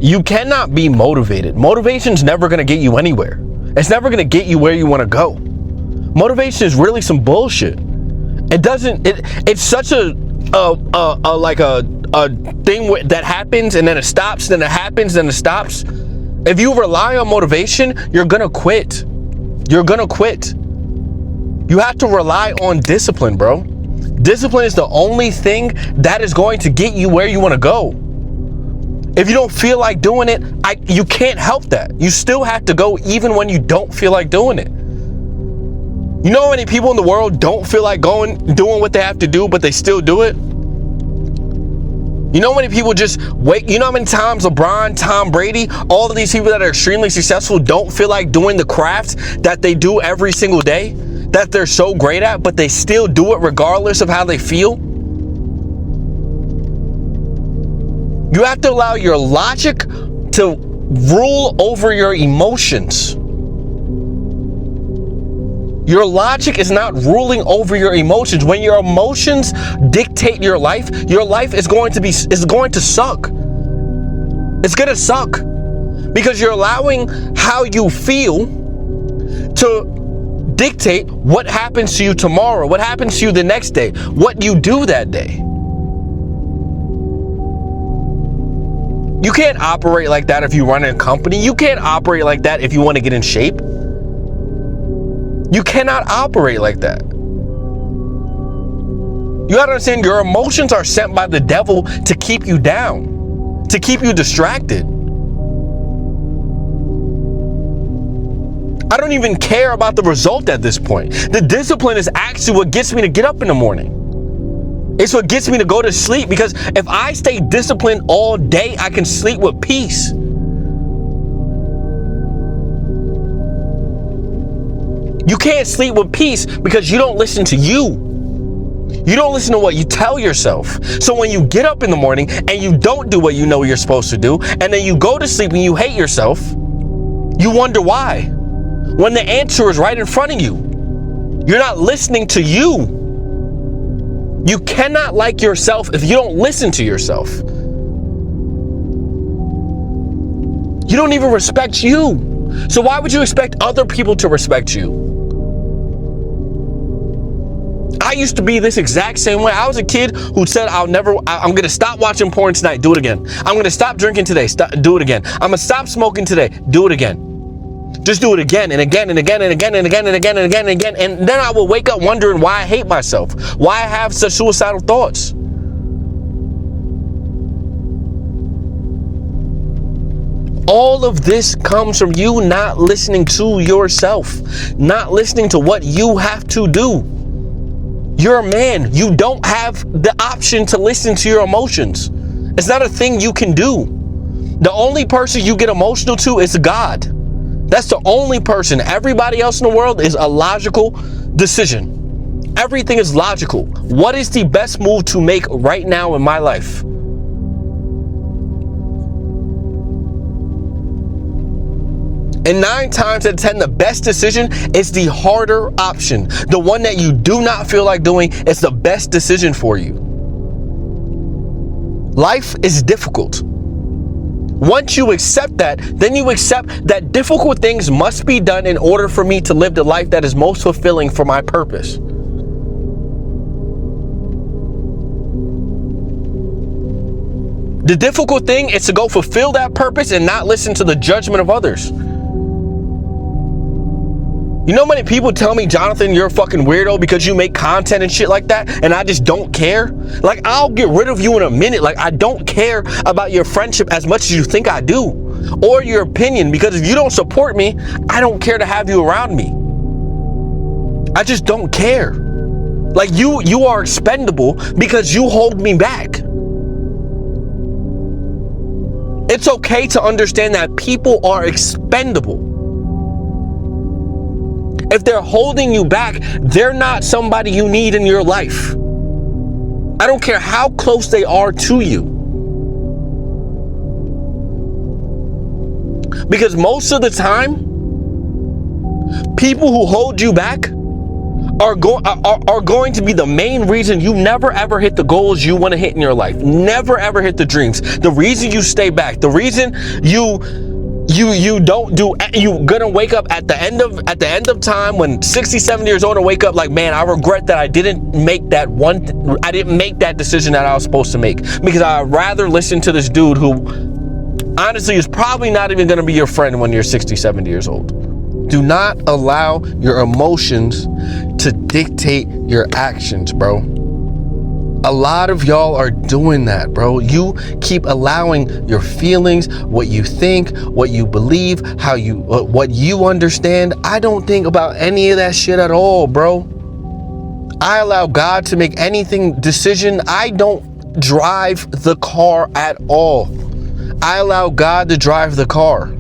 You cannot be motivated. Motivation's never going to get you anywhere. It's never going to get you where you want to go. Motivation is really some bullshit. It's such a thing that happens and then it stops, then it happens, then it stops. If you rely on motivation, you're going to quit. You're going to quit. You have to rely on discipline, bro. Discipline is the only thing that is going to get you where you want to go. If you don't feel like doing it, you can't help that. You still have to go even when you don't feel like doing it. You know how many people in the world don't feel like doing what they have to do, but they still do it? You know how many people just wait? You know how many times LeBron, Tom Brady, all of these people that are extremely successful don't feel like doing the craft that they do every single day, that they're so great at, but they still do it regardless of how they feel? You have to allow your logic to rule over your emotions. Your logic is not ruling over your emotions. When your emotions dictate your life is going to suck. It's going to suck because you're allowing how you feel to dictate what happens to you tomorrow, what happens to you the next day, what you do that day. You can't operate like that if you run a company. You can't operate like that if you want to get in shape. You cannot operate like that. You gotta understand, your emotions are sent by the devil to keep you down, to keep you distracted. I don't even care about the result at this point. The discipline is actually what gets me to get up in the morning. It's what gets me to go to sleep, because if I stay disciplined all day, I can sleep with peace. You can't sleep with peace because you don't listen to you. You don't listen to what you tell yourself. So when you get up in the morning and you don't do what you know you're supposed to do, and then you go to sleep and you hate yourself, you wonder why. When the answer is right in front of you. You're not listening to you. You cannot like yourself if you don't listen to yourself. You don't even respect you. So why would you expect other people to respect you? I used to be this exact same way. I was a kid who said, I'm going to stop watching porn tonight. Do it again. I'm going to stop drinking today. Do it again. I'm going to stop smoking today. Do it again. Just do it again and again and again and again and again and again and again and again. And then I will wake up wondering why I hate myself, why I have such suicidal thoughts. All of this comes from you not listening to yourself, not listening to what you have to do. You're a man. You don't have the option to listen to your emotions. It's not a thing you can do. The only person you get emotional to is God. That's the only person. Everybody else in the world is a logical decision. Everything is logical. What is the best move to make right now in my life? And 9 times out of 10, the best decision is the harder option. The one that you do not feel like doing is the best decision for you. Life is difficult. Once you accept that, then you accept that difficult things must be done in order for me to live the life that is most fulfilling for my purpose. The difficult thing is to go fulfill that purpose and not listen to the judgment of others. You know how many people tell me, Jonathan, you're a fucking weirdo because you make content and shit like that, and I just don't care? Like, I'll get rid of you in a minute. Like, I don't care about your friendship as much as you think I do, or your opinion, because if you don't support me, I don't care to have you around me. I just don't care. Like, you are expendable because you hold me back. It's okay to understand that people are expendable. If they're holding you back, they're not somebody you need in your life. I don't care how close they are to you. Because most of the time, people who hold you back are going to be the main reason you never ever hit the goals you want to hit in your life. Never ever hit the dreams. The reason you stay back. The reason you don't do, you gonna wake up at the end of time when 67 years old and wake up like, man, I regret that I didn't make that decision that I was supposed to make, because I'd rather listen to this dude who honestly is probably not even gonna be your friend when you're 60, 70 years old. Do not allow your emotions to dictate your actions, bro. A lot of y'all are doing that, bro. You keep allowing your feelings, what you think, what you believe, what you understand. I don't think about any of that shit at all, bro. I allow God to make anything decision. I don't drive the car at all. I allow God to drive the car.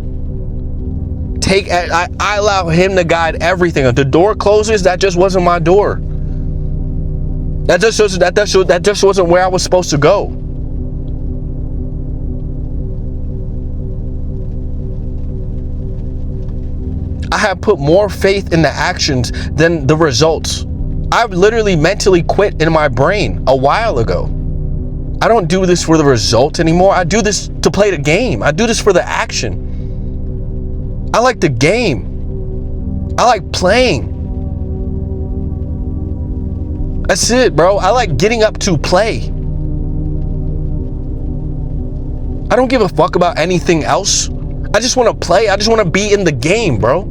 I allow him to guide everything. If the door closes, that just wasn't my door. That just wasn't where I was supposed to go. I have put more faith in the actions than the results. I've literally mentally quit in my brain a while ago. I don't do this for the result anymore. I do this to play the game. I do this for the action. I like the game. I like playing. That's it, bro. I like getting up to play. I don't give a fuck about anything else. I just want to play. I just want to be in the game, bro.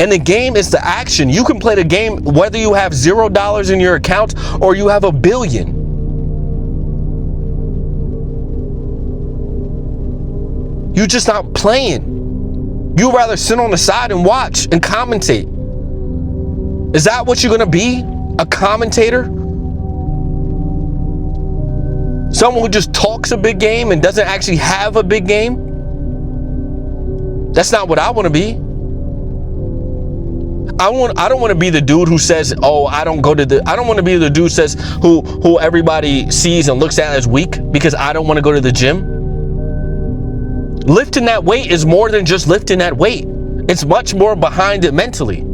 And the game is the action. You can play the game whether you have $0 in your account or you have $1 billion. You're just not playing. You'd rather sit on the side and watch and commentate. Is that what you're gonna be? A commentator? Someone who just talks a big game and doesn't actually have a big game? That's not what I want to be. I don't want to be the dude who says, oh, I don't want to be the dude who says who everybody sees and looks at as weak because I don't want to go to the gym. Lifting that weight is more than just lifting that weight. It's much more behind it mentally.